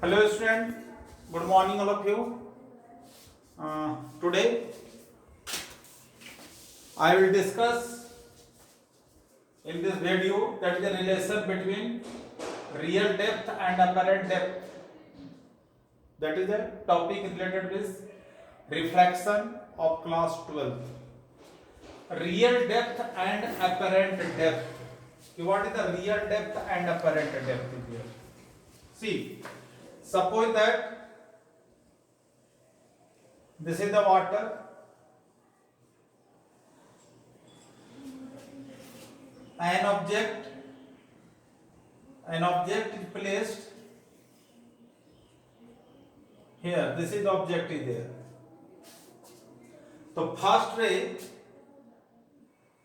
Hello student, good morning all of you. Today I will discuss in this video that is the relation between real depth and apparent depth. That is the topic related with reflection of class 12. Real depth and apparent depth. What is the real depth and apparent depth here? See, suppose that this is the water, an object is placed here. This is the object is there. So first ray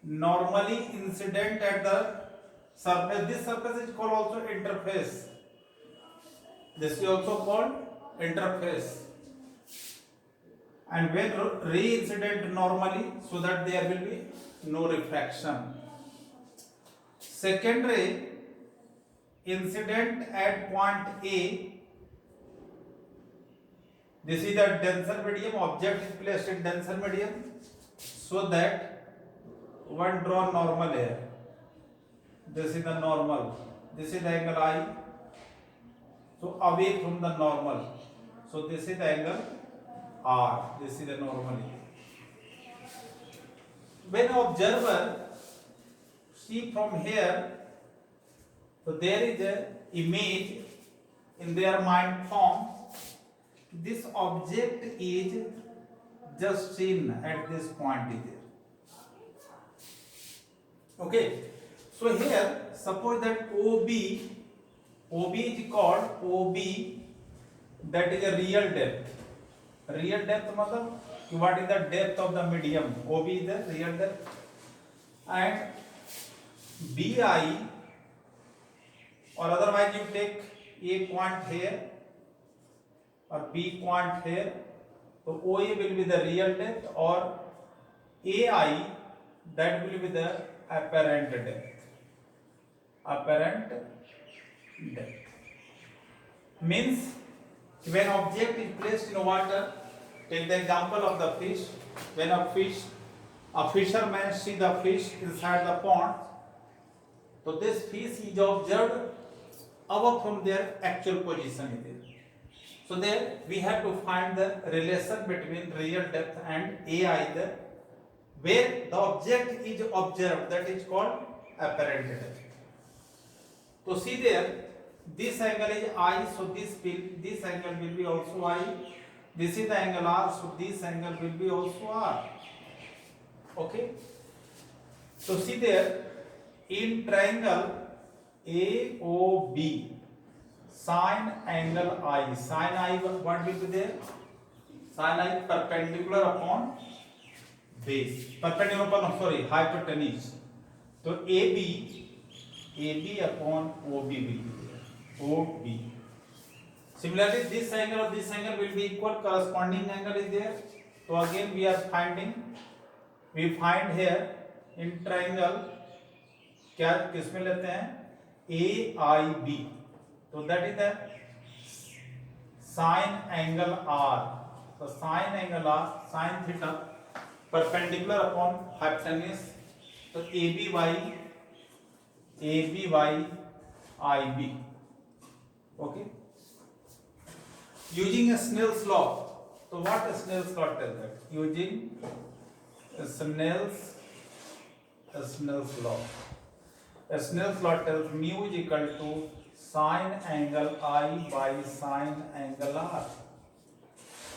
normally incident at the surface. This surface is called also interface. This is also called interface. And when ray incident normally, so that there will be no refraction. Second ray incident at point A. This is the denser medium. Object is placed in denser medium, so that one draw normal here. This is the normal. This is the angle I. So away from the normal. So this is the angle R. This is the normal. When observer see from here, so there is a image in their mind form. This object is just seen at this point is there. Okay. So here suppose that OB is called OB, that is a real depth. Real depth मतलब what is the depth of the medium? OB is the real depth. And BI, or otherwise you take A point here or B point here, so OA will be the real depth, or AI, that will be the apparent depth. Apparent depth means when object is placed in water. Take the example of the fish. When a fisherman see the fish inside the pond, so this fish is observed above from their actual position is there. So there we have to find the relation between real depth and AI there, where the object is observed, that is called apparent depth. So see there, this angle is I, so this angle will be also I. This is the angle R, so this angle will be also R. Okay. So see there, in triangle AOB, sine angle I. Sine I, what will be there? Sine I perpendicular upon base. Perpendicular upon, sorry, hypotenuse. So AB upon OB will be there. OB. Similarly, this angle or this angle will be equal. Corresponding angle is there. So again we find here in triangle क्या किसमें लेते हैं AIB. So that is the sine angle R. So sine angle R, sine theta perpendicular upon hypotenuse. So ABY IB. Okay. Using a Snell's law. So what is Snell's law tells that? Using Snell's law. Snell's law tells mu is equal to sine angle I by sine angle R.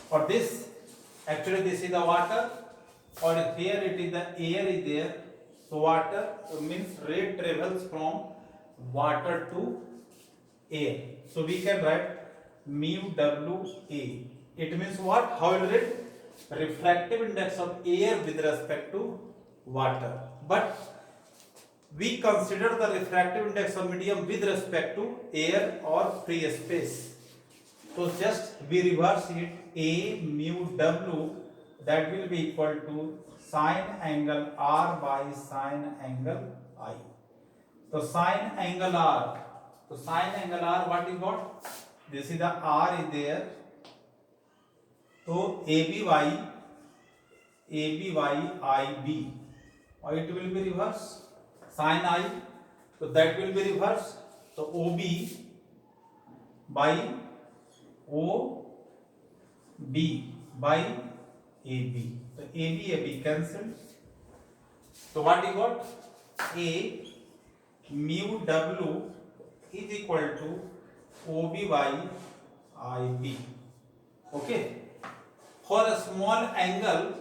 For this, actually this is the water, or here it is the air is there. So water means ray travels from water to air. So we can write mu WA. It means what? How will it? Refractive index of air with respect to water. But we consider the refractive index of medium with respect to air or free space. So just we reverse it. A mu W, that will be equal to sine angle R by sine angle I. So sine angle R. So sine angle R, what is what? this is the R is there, तो ABY IB, or it will be reverse sin I, so that will be reverse, so OB by OB by AB, so AB cancelled, so what you got, A mu W is equal to OB by IB. Okay, for a small angle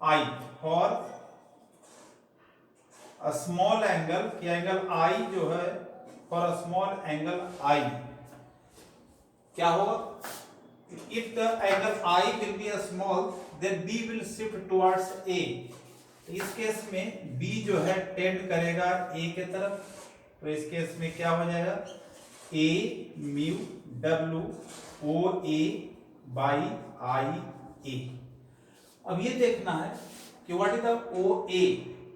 I, for a small angle, कि angle I जो है, for a small angle I, क्या होगा, if the angle I will be a small, then B will shift towards A. इस case में B जो है tend करेगा A के तरफ, तो इस केस में क्या हो जाएगा, A mu W O A by I A. अब ये देखना है कि what is the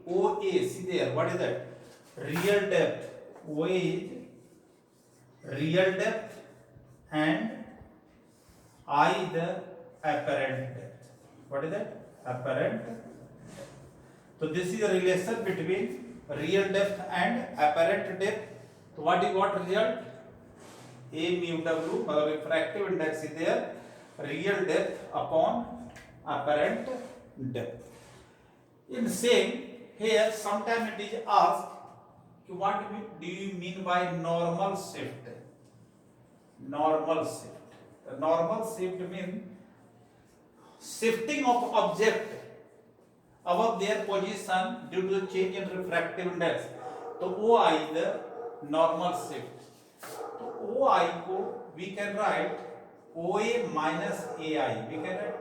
OA, see there, what is that, real depth, OA is real depth and I the apparent depth. What is that, apparent depth. So this is a relation between real depth and apparent depth. So what you got result, A mu W, refractive index is there, real depth upon apparent depth. In same here, sometime it is asked, what do you mean by normal shift? Normal shift. The normal shift means shifting of object above their position due to the change in refractive index. तो OI the normal shift. तो OI को we can write OA minus AI. We can write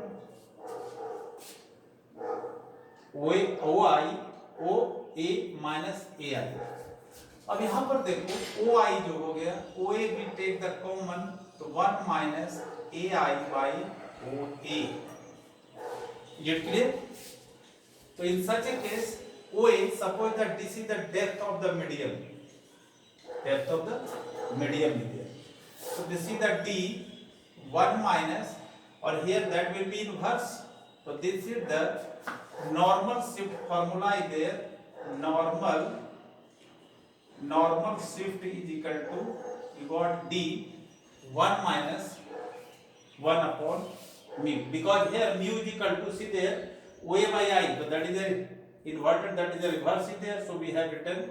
OI minus AI. अब यहाँ पर देखो OI जो हो गया, OA we take the common, तो 1 minus AI by OA. Is it clear? So in such a case, OA, suppose that this is the depth of the medium. Depth of the medium is there. So this is the D, 1 minus, or here that will be inverse. So this is the normal shift formula is there. Normal shift is equal to, you got D, 1 minus 1 upon mu. Because here mu is equal to, see there, OA by I, so that is the inverted, that is the reverse is there, so we have written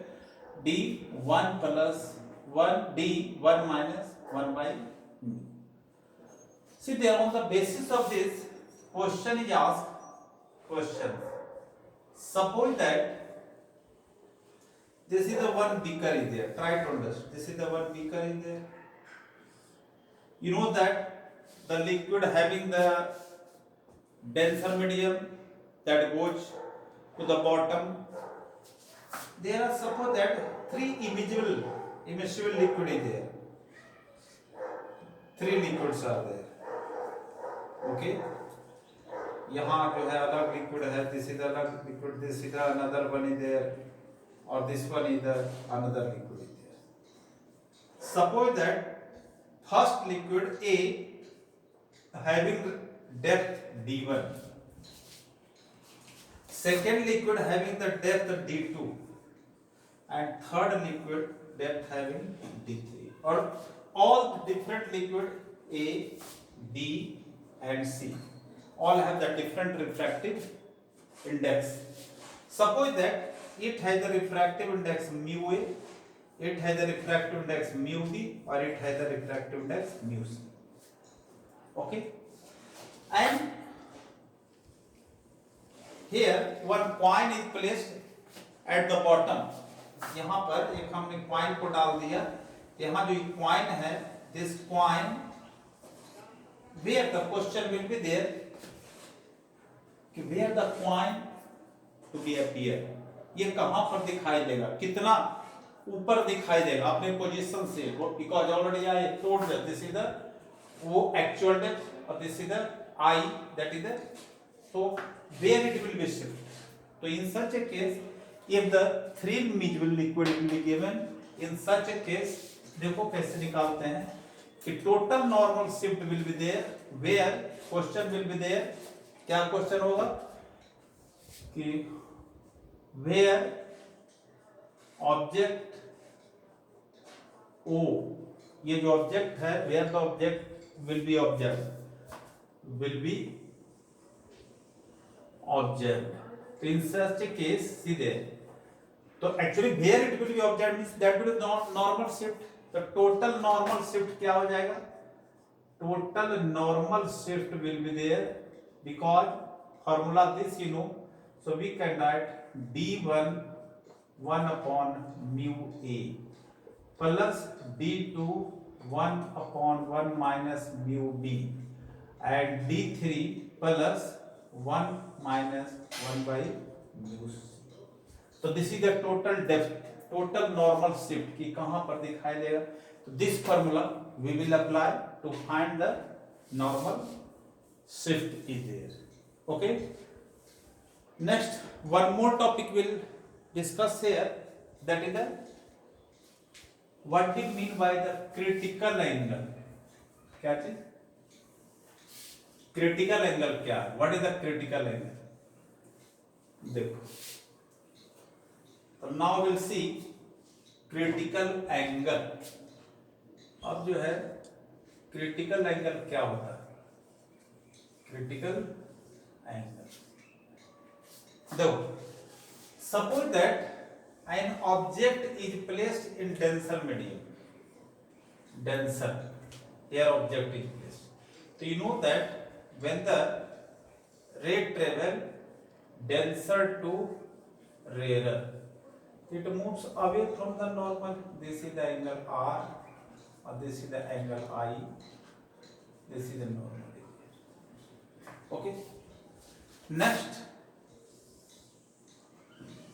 D 1 plus 1, D 1 minus 1 by mu. See there, on the basis of this, question is asked, suppose that this is the one beaker is there, try to understand, this is the one beaker is there. You know that the liquid having the denser medium that goes to the bottom, there are, suppose that 3 immiscible liquid is there, 3 liquids are there. Okay, यहाँ जो है अलग liquid है, this is अलग liquid, this is another one is there, or this one is the another liquid is there. Suppose that first liquid A having depth D1, second liquid having the depth D2, and third liquid depth having D3, or all different liquid A, B and C all have the different refractive index. Suppose that it has the refractive index mu A, it has the refractive index mu B, or it has the refractive index mu C. Okay, and here one coin is placed at the bottom. यहाँ पर एक हमने coin को डाल दिया, यहाँ जो coin है, this coin, where the question will be there, कि where the coin to be appear, ये कहाँ पर दिखाई देगा, कितना ऊपर दिखाई देगा अपने पोजीशन से, because already I told that this is the O actual depth, or this is the I, that is the, so where it will be shifted. So in such a case, if the 3 immiscible liquid will be given, in such a case, देखो कैसे निकालते हैं, कि total normal shift will be there where question will be there, क्या question होगा कि where object oh, ये जो ऑब्जेक्ट है where the object will be object, तो इन सच केस सीधे, तो actually where it will be object means that will be normal shift, तो टोटल नॉर्मल शिफ्ट क्या हो जाएगा, total normal shift will be there because formula this you know, so we can right d1 1 upon mu a plus d2 1 upon 1 minus mu b and d3 plus 1 minus 1 by mu c. तो this is the total depth, total normal shift की कहां पर दिखाई देगा, तो this formula we will apply to find the normal shift is there. Okay, next one more topic we'll discuss here, that is the what we mean by the critical angle. क्या चीज critical angle क्या है, what is the critical angle, देखो, तो now will see critical angle. अब जो है critical angle क्या होता है, क्रिटिकल एंगल देखो, suppose that an object is placed in denser medium, denser air object is placed, so you know that when the ray travel denser to rarer, it moves away from the normal, this is the angle r or this is the angle I, this is the normal. Okay, next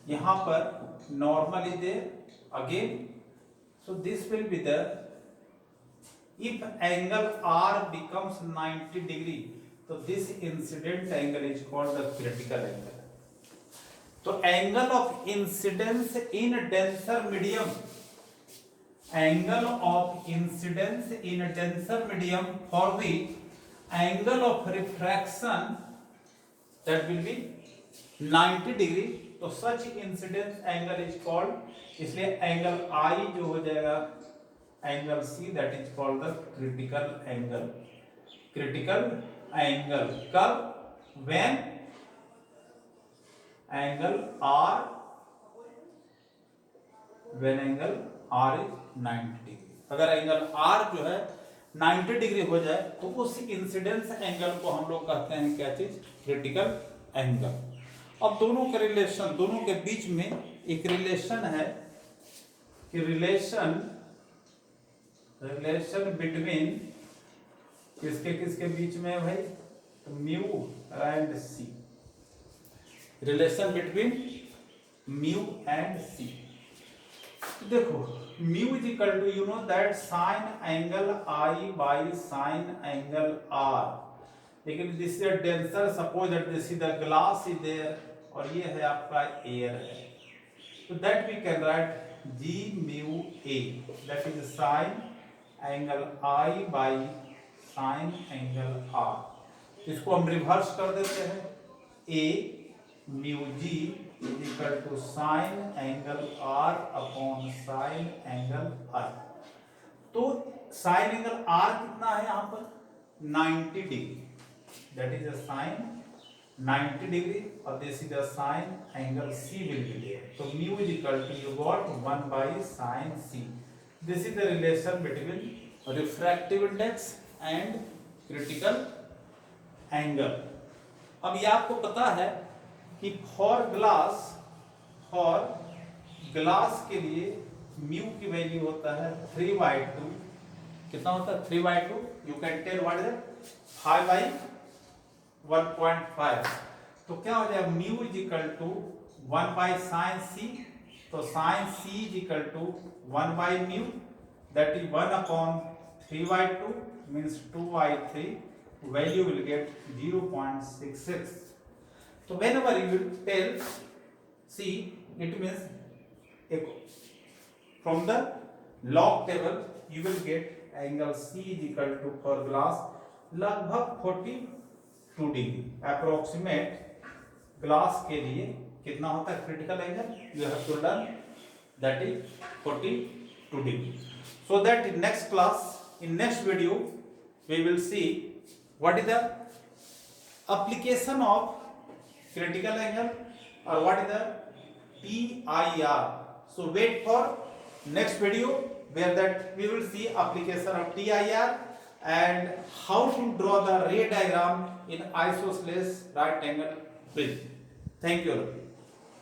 यहां पर normal is there again, so this will be the if angle R becomes 90 degree, तो this incident angle is called the critical angle. तो angle of incidence in denser medium, angle of incidence in denser medium for the angle of refraction that will be 90 degree, तो such incidence angle is called, इसलिए angle I जो हो जाएगा angle C, that is called the critical angle. Critical angle कब, when angle r, when angle r is 90 degree. अगर angle r जो है 90 degree हो जाए तो उस इंसिडेंस एंगल को हम लोग कहते हैं क्या चीज, क्रिटिकल एंगल. अब दोनों के रिलेशन, दोनों के बीच में एक रिलेशन है कि रिलेशन बिटवीन किसके किसके बीच में है भाई, तो mu and C, relation between mu and C. देखो mu is equal to you know that sine angle I by sine angle R, लेकिन this is denser, suppose that this is the glass is there और ये है आपका air है, तो that we can write G mu A, that is sine angle I by sine angle R. इसको हम reverse कर देते हैं, A mu G is equal to sine angle R upon sine angle I. तो sine angle R कितना है यहाँ पर 90 degree, that is a sine 90 degree or this is a sine angle C will be there. So mu is equal to you got 1 by sine C. This is the relation between refractive index and critical angle. अब ये आपको पता है कि for glass के लिए mu की value होता है 3/2. कितना होता है 3/2? You can tell what is it? 5/1.5. तो क्या हो जाएगा, mu is equal to 1 by sine C, तो sine C is equal to 1 by mu, that is 1 upon 3/2 means 2/3, value will get 0.66. तो whenever you will tell C, it means from the log table you will get angle C is equal to for glass लगभग 42 degree approximate glass के लिए कितना होता है critical angle, you have to learn that is 42 degree. So that in next class, in next video, we will see what is the application of critical angle or what is the TIR. So wait for next video where that we will see application of TIR and how to draw the ray diagram in isosceles right angle prism. Thank you.